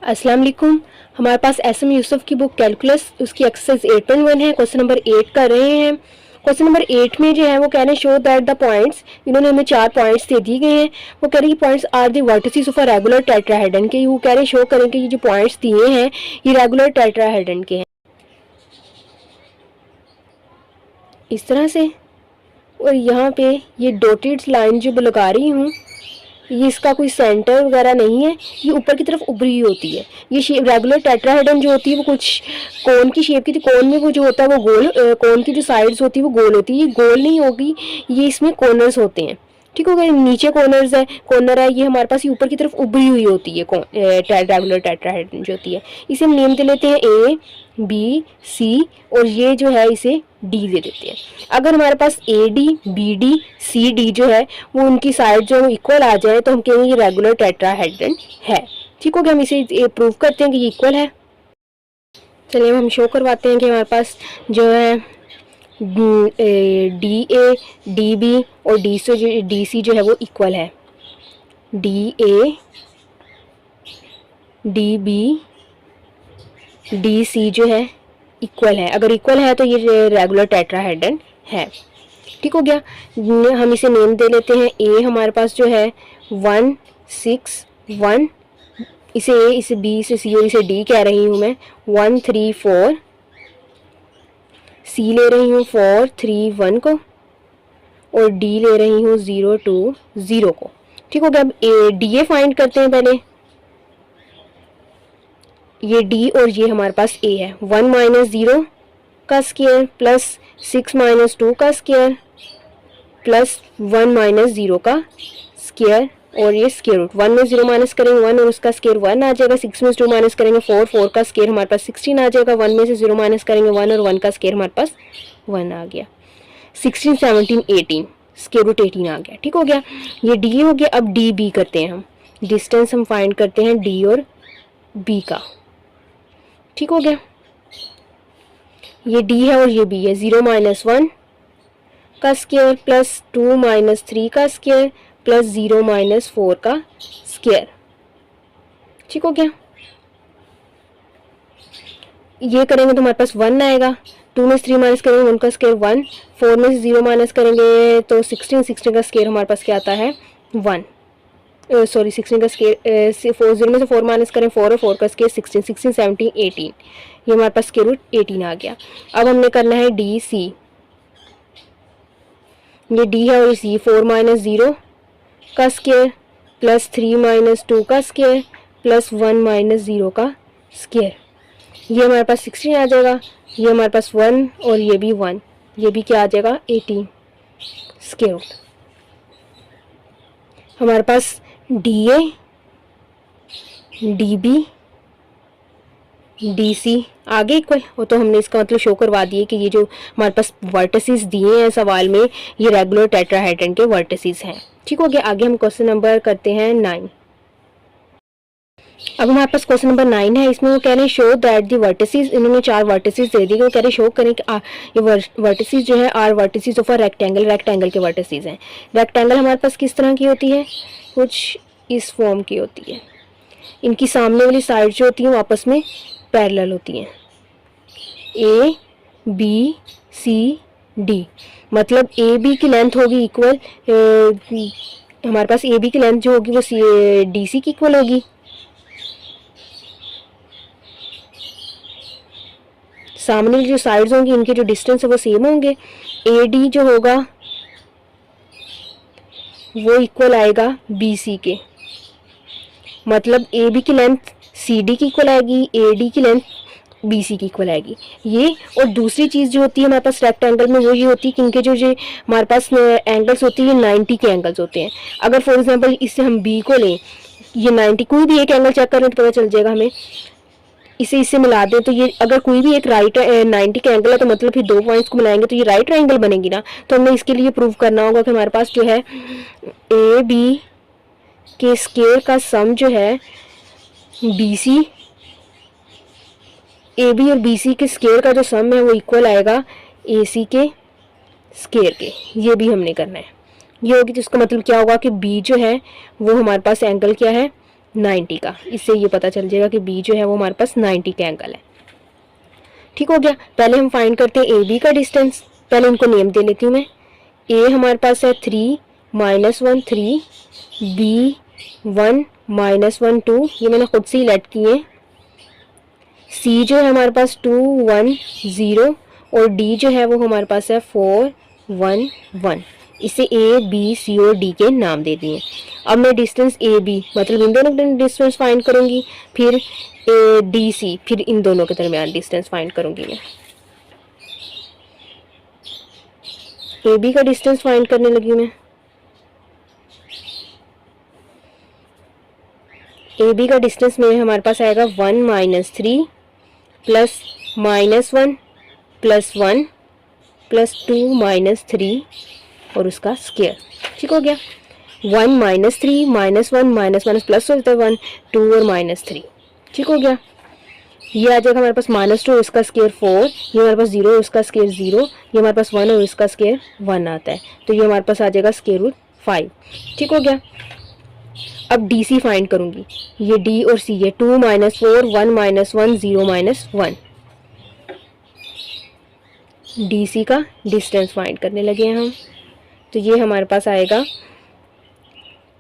अस्सलाम वालेकुम। हमारे पास एसएम यूसुफ की बुक कैलकुलस उसकी एक्सरसाइज 8.1 है। क्वेश्चन नंबर 8 कर रहे हैं। क्वेश्चन नंबर 8 में जो है वो कह रहे हैं शो दैट द पॉइंट्स, इन्होंने हमें 4 पॉइंट्स दे दिए गए हैं। वो कह रहे हैं points are the vertices of a regular tetrahedron के। वो कह रहे हैं शो करें कि ये जो पॉइंट्स दिए हैं ये रेगुलर टेट्राहेड्रन के हैं इस तरह से। और यहाँ पे ये डॉटेड लाइन जो लगा रही हूँ ये इसका कोई सेंटर वगैरह नहीं है, ये ऊपर की तरफ उभरी हुई होती है। ये शेप रेगुलर टेट्राहेड्रन जो होती है वो कुछ कोन की शेप की थी। कोन में वो जो होता है वो गोल, कोन की जो साइड्स होती है वो गोल होती है। ये गोल नहीं होगी, ये इसमें कॉर्नर्स होते हैं। ठीक हो गया, नीचे कॉर्नर है, ये हमारे पास ये ऊपर की तरफ उभरी हुई होती है रेगुलर टेट्राहेड्रन जो होती है। इसे हम नेम दे लेते हैं ए बी सी, और ये जो है इसे डी दे देते हैं। अगर हमारे पास A D B D C D जो है वो उनकी साइड जो है इक्वल आ जाए तो हम कहेंगे ये रेगुलर टेट्राहेड्रन है। ठीक हो गया, हम इसे प्रूव करते हैं कि ये इक्वल है। चलिए हम शो करवाते हैं कि हमारे पास जो है डी ए डी बी और डी सी जो है वो इक्वल है। D A D B D C जो है इक्वल है। अगर इक्वल है तो ये रेगुलर टेट्राहेड्रन है। ठीक हो गया, हम इसे नेम दे लेते हैं। ए हमारे पास जो है 1 6 1, इसे ए, इसे बी, इसे सी और इसे डी कह रही हूँ मैं। 1 3 4, सी ले रही हूँ 4 3 1 को, और डी ले रही हूँ 0 2 0 को। ठीक हो गया, अब ए डी ए फाइंड करते हैं पहले। ये डी और ये हमारे पास ए है। 1 माइनस 0 का स्क्वायर प्लस 6 माइनस 2 का स्क्वायर प्लस 1 माइनस 0 का स्क्वायर, और ये स्क्वायर रूट। 1 में 0 माइनस करेंगे 1 और उसका स्क्वायर 1 आ जाएगा। 6 में 2 माइनस करेंगे 4, 4 का स्क्वायर हमारे पास 16 आ जाएगा। 1 में से 0 माइनस करेंगे 1 और 1 का स्क्वायर हमारे पास 1 आ गया। 16 17 18, स्क्वायर रूट 18 आ गया। ठीक हो गया, ये डी हो गया। अब डी बी करते हैं हम। डिस्टेंस हम फाइंड करते हैं डी और बी का। ठीक हो गया, ये डी है और ये बी है। 0 माइनस 1 का स्क्वायर प्लस 2 माइनस 3 का स्क्वायर प्लस 0 माइनस 4 का स्क्वायर। ठीक हो गया, ये करेंगे तो हमारे पास 1 आएगा। 2 में से 3 माइनस करेंगे 1 का स्क्वायर 1, 4 में से 0 माइनस करेंगे तो 16 का स्क्वायर हमारे पास क्या आता है 1। सॉरी 16 का स्क्वायर 0 में से 4 माइनस करें 4 और 4 का स्क्वायर 16, 16 17 18, ये हमारे पास स्क्वायर रूट 18 आ गया। अब हमने करना है डी सी। ये डी है और सी 4 माइनस 0 का स्क्वायर प्लस 3 माइनस 2 का स्क्वायर प्लस 1 माइनस 0 का स्क्वायर, ये हमारे पास 16 आ जाएगा। ये हमारे पास 1 और ये भी 1, ये भी क्या आ जाएगा 18 स्क्वायर रूट। हमारे पास D A D B D C आगे इक्वल हो, तो हमने इसका मतलब शो करवा दिए कि ये जो हमारे पास वर्टिसेस दिए हैं सवाल में ये रेगुलर टेट्राहेड्रन के वर्टिसेस हैं। ठीक हो गया, आगे हम क्वेश्चन नंबर करते हैं 9। अब हमारे पास क्वेश्चन नंबर 9 है। इसमें वो कह रहे हैं शो दैट दी वर्टिसेस, इन्होंने 4 वर्टिसेस दे दिए। वो कह रहे हैं शो करें कि ये वर्टिसेस जो है are vertices of a rectangle, rectangle के वर्टिसेस हैं। रेक्टेंगल हमारे पास किस तरह की होती है, कुछ इस फॉर्म की होती है। इनकी सामने वाली साइड जो होती है आपस में पैरेलल होती हैं। ए बी सी डी, मतलब ए बी की लेंथ होगी इक्वल, हमारे पास ए बी की लेंथ जो होगी वो डी सी की इक्वल होगी। सामने जो साइड्स होंगी इनके जो डिस्टेंस है वो सेम होंगे। ए डी जो होगा वो इक्वल आएगा बी सी के, मतलब ए बी की लेंथ सी डी की इक्वल आएगी, ए डी की लेंथ बी सी की इक्वल आएगी ये। और दूसरी चीज़ जो होती है हमारे पास रेक्टेंगल में वो ये होती है कि इनके जो हमारे पास एंगल्स होती है 90 के एंगल्स होते हैं। अगर फॉर एग्जांपल इससे हम बी को लें, ये 90, कोई भी एक एंगल चेक करें तो पता चल जाएगा हमें। इसे इससे मिला दें तो ये अगर कोई भी एक 90 का एंगल है तो मतलब फिर 2 पॉइंट्स को मिलाएंगे तो ये राइट ट्रायंगल बनेगी ना। तो हमने इसके लिए प्रूव करना होगा कि हमारे पास जो है ए बी के स्क्वायर का सम जो है बी सी, ए बी और बी सी के स्क्वायर का जो सम है वो इक्वल आएगा ए सी के स्क्वायर के। ये भी हमने करना है। ये होगी तो इसका मतलब क्या होगा कि बी जो है वो हमारे पास एंगल क्या है 90 का। इससे ये पता चल जाएगा कि बी जो है वो हमारे पास 90 का एंगल है। ठीक हो गया। पहले हम फाइंड करते हैं ए बी का डिस्टेंस। पहले इनको नेम दे लेती हूँ मैं। ए हमारे पास है 3 -1 3, बी 1 -1 2, ये मैंने खुद से ही लेट किए। सी जो है हमारे पास 2 1 0 और डी जो है वो हमारे पास है 4 1 1। इसे ए बी सी और डी के नाम दे दिए। अब मैं डिस्टेंस ए बी मतलब इन दोनों के डिस्टेंस फाइंड करूंगी, फिर ए डी सी फिर इन दोनों के दरमियान डिस्टेंस फाइंड करूंगी मैं। ए बी का डिस्टेंस फाइंड करने लगी मैं। ए बी का डिस्टेंस में हमारे पास आएगा 1 - 3 प्लस -1 प्लस 1 प्लस 2 - 3 और उसका स्क्वायर। ठीक हो गया। 1 - 3 -1 माइनस प्लस हो जाता है 1 2 और -3। ठीक हो गया। ये आ जाएगा हमारे पास -2 इसका स्क्वायर 4, ये हमारे पास 0 इसका स्क्वायर 0, ये हमारे पास 1 और इसका स्क्वायर 1 आता है, तो ये हमारे पास आ जाएगा स्क्वायर रूट 5। ठीक हो गया। अब डी सी फाइंड करूंगी। ये डी और सी है 2 - 4 1 - 1 0 -1। डी सी का डिस्टेंस फाइंड करने लगे हैं हम। तो ये हमारे पास आएगा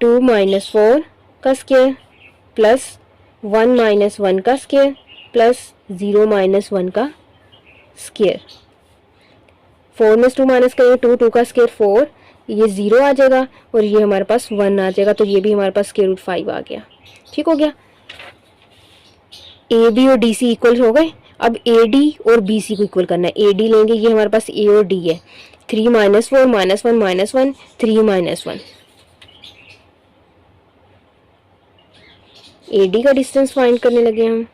2 - 4 का स्क्वायर प्लस 1 - 1 का स्क्वायर प्लस 0 - 1 का स्क्वायर। 4 में 2 माइनस करेंगे 2 2 का स्क्वायर 4, ये 0 आ जाएगा और ये हमारे पास 1 आ जाएगा, तो ये भी हमारे पास स्क्वायर रूट 5 आ गया। ठीक हो गया। ए बी और डी सी इक्वल हो गए। अब ए डी और बी सी को इक्वल करना है। ए डी लेंगे, ये हमारे पास ए और डी है। 3 - 4 -1 -1 3 -1। ए डी का डिस्टेंस फाइंड करने लगे हम।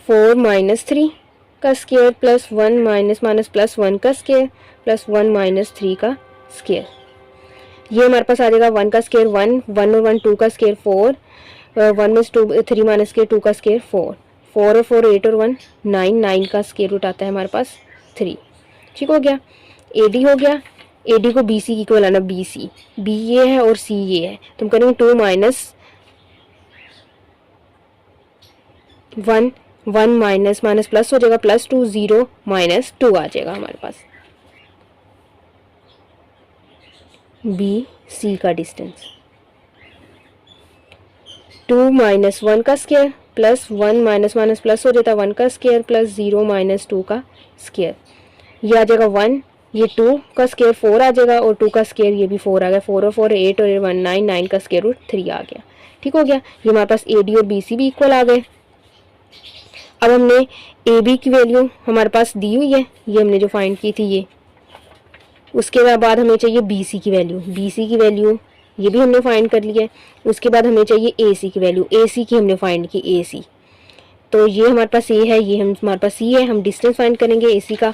4 - 3 का स्क्वायर प्लस 1 प्लस 1 का स्क्वायर प्लस 1 - 3 का स्क्वायर। ये हमारे पास आ जाएगा 1 का स्क्वायर 1 1 और 1 2 का स्क्वायर 4, 1 में 2 3 माइनस के 2 का स्क्वायर 4 4 और 4 8 और 1 9 9 का स्क्वायर रूट आता है हमारे पास 3। ठीक हो गया। ए डी हो गया। ए डी को बी सी इक्वल आना, बी सी, बी ये है और सी ये है, तो हम करेंगे 2 - 1 1 माइनस प्लस हो जाएगा प्लस 2 0 -2 आ जाएगा हमारे पास। बी सी का डिस्टेंस 2 - 1 का स्क्वायर प्लस 1 प्लस हो जाता है 1 का स्क्वायर प्लस 0 -2 का स्क्वायर। ये आ जाएगा 1, ये 2 का स्क्वायर 4 आ जाएगा और 2 का स्क्वायर ये भी 4 आ गया। 4 और 4 8 और 1 9 9 का स्क्वायर रूट 3 आ गया। ठीक हो गया। ये हमारे पास ए डी और बी सी भी इक्वल आ गए। अब हमने ए बी की वैल्यू हमारे पास दी हुई है, ये हमने जो फाइंड की थी ये। उसके बाद हमें चाहिए बी सी की वैल्यू। बी सी की वैल्यू ये भी हमने फाइंड कर लिया है। उसके बाद हमें चाहिए ए सी की वैल्यू। ए सी की हमने फाइंड की, ए सी, तो ये हमारे पास ए है, ये हमारे पास सी है। हम डिस्टेंस फाइंड करेंगे ए सी का,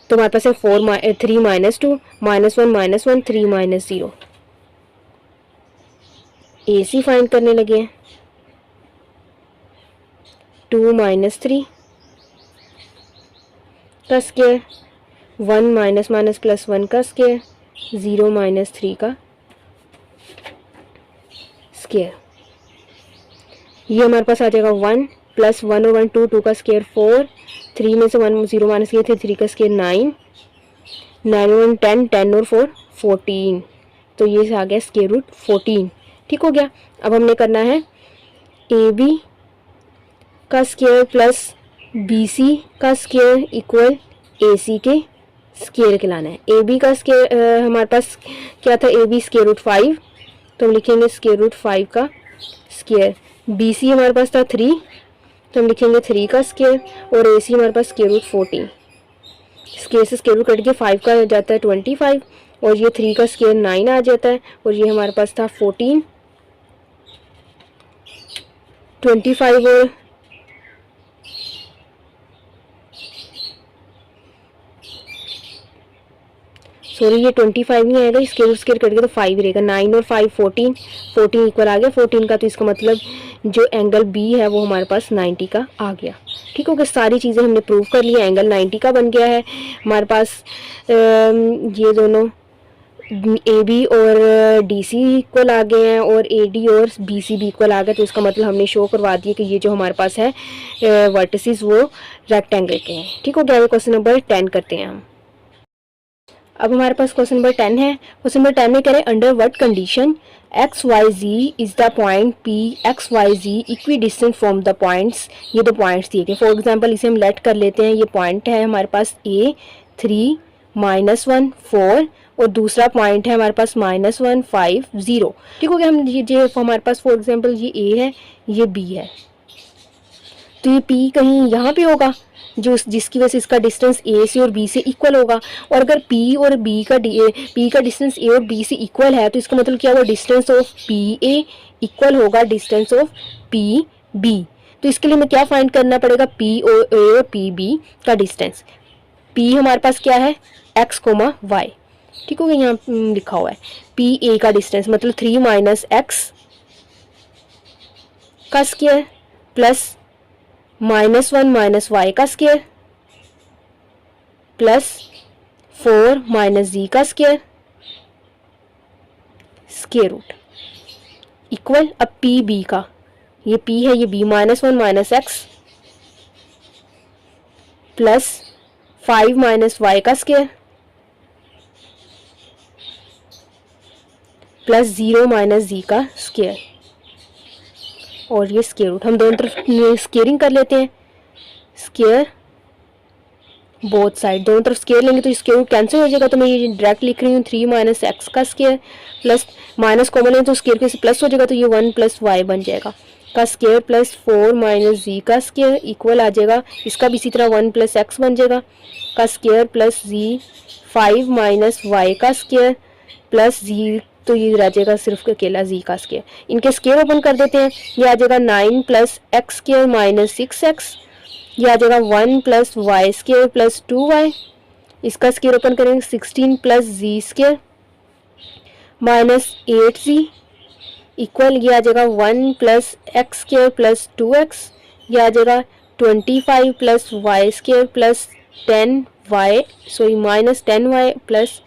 तो हमारे पास है 3 - 2 -1 -1 3 -0। ए सी फाइंड करने लगे हैं। 2 - 3 का स्क्वायर 1 प्लस 1 का स्क्वायर 0 -3 का स्क्वायर। ये हमारे पास आ जाएगा 1 प्लस 1 और 1 2 2 का स्क्वायर 4, 3 में से 1 0 माइनस किए थे 3 का स्क्वायर 9 9 और 1 10 10 और 4 14, तो ये आ गया स्क्वायर रूट 14। ठीक हो गया। अब हमने करना है ए बी का स्क्वायर प्लस बी सी का स्क्वायर इक्वल ए सी के स्क्वायर के लाना है। ए बी का स्क्वायर हमारे पास क्या था, ए बी स्क्वायर रूट 5, तो हम लिखेंगे स्क्वायर रूट 5 का स्क्वायर। बी सी हमारे पास था 3, तो हम लिखेंगे 3 का स्क्वायर और ए सी हमारे पास स्क्वायर रूट 14। स्क्वायर से स्क्वायर रूट कट के 5 का जाता है 25 और ये 3 का स्क्वायर 9 आ जाता है और ये हमारे पास था 14 25 और सॉरी ये 25 नहीं आएगा, स्क्वायर कट के तो 5 रहेगा। 9 और 5 14 14 इक्वल आ गया 14 का, तो इसका मतलब जो एंगल बी है वो हमारे पास 90 का आ गया। ठीक हो गया। सारी चीज़ें हमने प्रूव कर ली, एंगल 90 का बन गया है हमारे पास। ये दोनों ए बी और डी सी इक्वल आ गए हैं और ए डी और बी सी भी इक्वल आ गए, तो इसका मतलब हमने शो करवा दिया कि ये जो हमारे पास है वर्टिसेस वो रेक्टेंगल के हैं। ठीक हो गया। ये क्वेश्चन नंबर 10 करते हैं हम। अब हमारे पास क्वेश्चन नंबर 10 है। क्वेश्चन नंबर 10 में कह रहे हैं under what condition x y z is the point P x y z equidistant from the points. ये दो पॉइंट्स दिए गए। फॉर एग्जाम्पल इसे हम लेट कर लेते हैं। ये पॉइंट है हमारे पास ए 3 -1 4 और दूसरा पॉइंट है हमारे पास -1 5 0। ठीक हो गया। हम ये हमारे पास फॉर एग्जाम्पल ये ए है, ये बी है, तो ये पी कहीं यहाँ पे होगा जो जिसकी वजह से इसका डिस्टेंस ए से और बी से इक्वल होगा। और अगर पी और बी का पी का डिस्टेंस ए और बी से इक्वल है तो इसका मतलब क्या हुआ, distance of P A equal होगा डिस्टेंस ऑफ पी बी। तो इसके लिए हमें क्या फाइंड करना पड़ेगा, पी और पी बी का डिस्टेंस। पी हमारे पास क्या है, एक्स कोमा वाई। ठीक हो गया। यहाँ लिखा हुआ है पी ए का डिस्टेंस मतलब 3 - एक्स का स्क्वायर प्लस -1 - वाई का स्क्वायर प्लस 4 - जी का स्क्वायर स्क्वायर रूट इक्वल। अब पी बी का, ये पी है, ये बी -1 - एक्स प्लस 5 - वाई का स्क्वायर प्लस 0 - जी का स्क्वायर और ये स्क्वायर रूट। हम दोनों तरफ स्क्वेयरिंग कर लेते हैं। स्क्वायर बोथ साइड, दोनों तरफ स्क्वायर लेंगे तो स्क्वायर रूट कैंसिल हो जाएगा। तो मैं ये डायरेक्ट लिख रही हूँ 3 - एक्स का स्क्वायर प्लस माइनस कॉमन लेंगे तो स्क्वायर के से प्लस हो जाएगा, तो ये 1 + वाई बन जाएगा का स्क्वायर प्लस 4 - जी का स्क्वायर इक्वल आ जाएगा। इसका भी इसी तरह 1 + एक्स बन जाएगा का स्क्वायर प्लस जी 5 - वाई का स्क्वायर प्लस जी, तो ये रह जाएगा सिर्फ अकेला जी का स्क्वायर। इनके स्क्वायर ओपन कर देते हैं। ये आ जाएगा 9 + एक्स स्क्वायर -6x। ये आ जाएगा 1 + वाई स्क्वायर प्लस 2y। इसका स्क्वायर ओपन करेंगे 16 + जी स्क्वायर -8z इक्वल। ये आ जाएगा 1 + एक्स स्क्वायर प्लस 2x। ये आ जाएगा 25 + Y square plus 10y -10y plus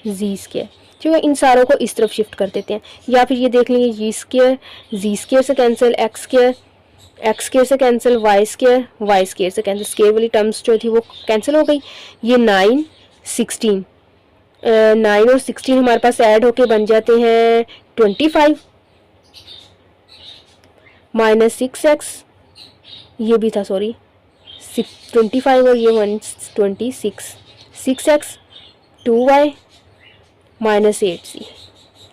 G square. ठीक है। इन सारों को इस तरफ शिफ्ट कर देते हैं, या फिर ये देख लेंगे जी स्क्वायर से कैंसिल एक्स स्क्वायर से कैंसिल वाई स्क्वायर से कैंसिल, स्क्वायर वाली टर्म्स जो थी वो कैंसिल हो गई। ये 9 16 9 और 16 हमारे पास ऐड होके बन जाते हैं 25 -6x। ये भी था सॉरी 25 और ये 126 6x 2y -8c।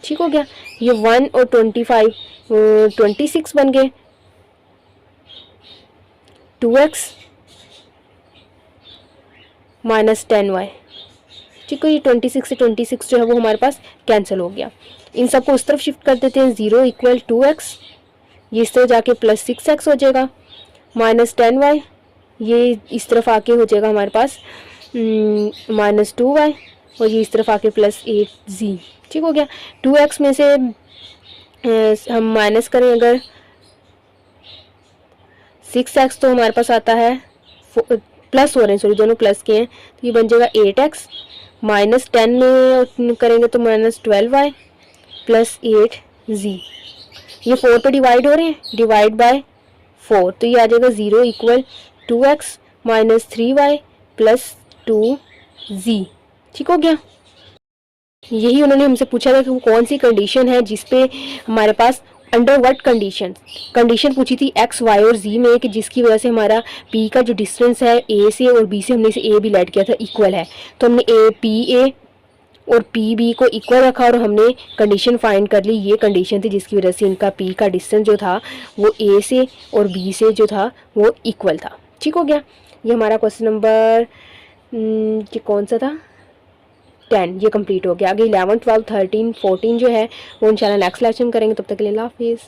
ठीक हो गया। ये 1 और 25 26 बन गए, 2x -10y। ठीक है। ये 26 से 26 जो है वो हमारे पास कैंसिल हो गया। इन सबको उस तरफ शिफ्ट कर देते हैं। 0 = 2x, ये इस तरफ जाके प्लस 6x हो जाएगा -10y, ये इस तरफ आके हो जाएगा हमारे पास -2y और ये इस तरफ आके प्लस 8z। ठीक हो गया। 2x में से हम माइनस करें अगर 6x तो हमारे पास आता है प्लस हो रहे हैं सॉरी दोनों प्लस के हैं, तो ये बन जाएगा 8x -10 में करेंगे तो -12y प्लस 8z। ये 4 पे डिवाइड हो रहे हैं, डिवाइड बाय 4, तो ये आ जाएगा 0 = 2x -3y प्लस 2z। ठीक हो गया। यही उन्होंने हमसे पूछा था कि वो कौन सी कंडीशन है जिसपे हमारे पास अंडर व्हाट कंडीशन पूछी थी एक्स वाई और जी में, कि जिसकी वजह से हमारा पी का जो डिस्टेंस है ए से और बी से हमने इसे ए भी लेट किया था इक्वल है, तो हमने ए और पी बी को इक्वल रखा और हमने कंडीशन फाइंड कर ली। ये कंडीशन थी जिसकी वजह से इनका पी का डिस्टेंस जो था वो ए से और बी से जो था वो इक्वल था। ठीक हो गया। ये हमारा क्वेश्चन नंबर ये कौन सा था 10 ये कंप्लीट हो गया। आगे 11 12 13 14 जो है वो इंशाल्लाह नेक्स्ट लेक्चर में करेंगे। तब तक के लिए अल्लाह हाफिज़।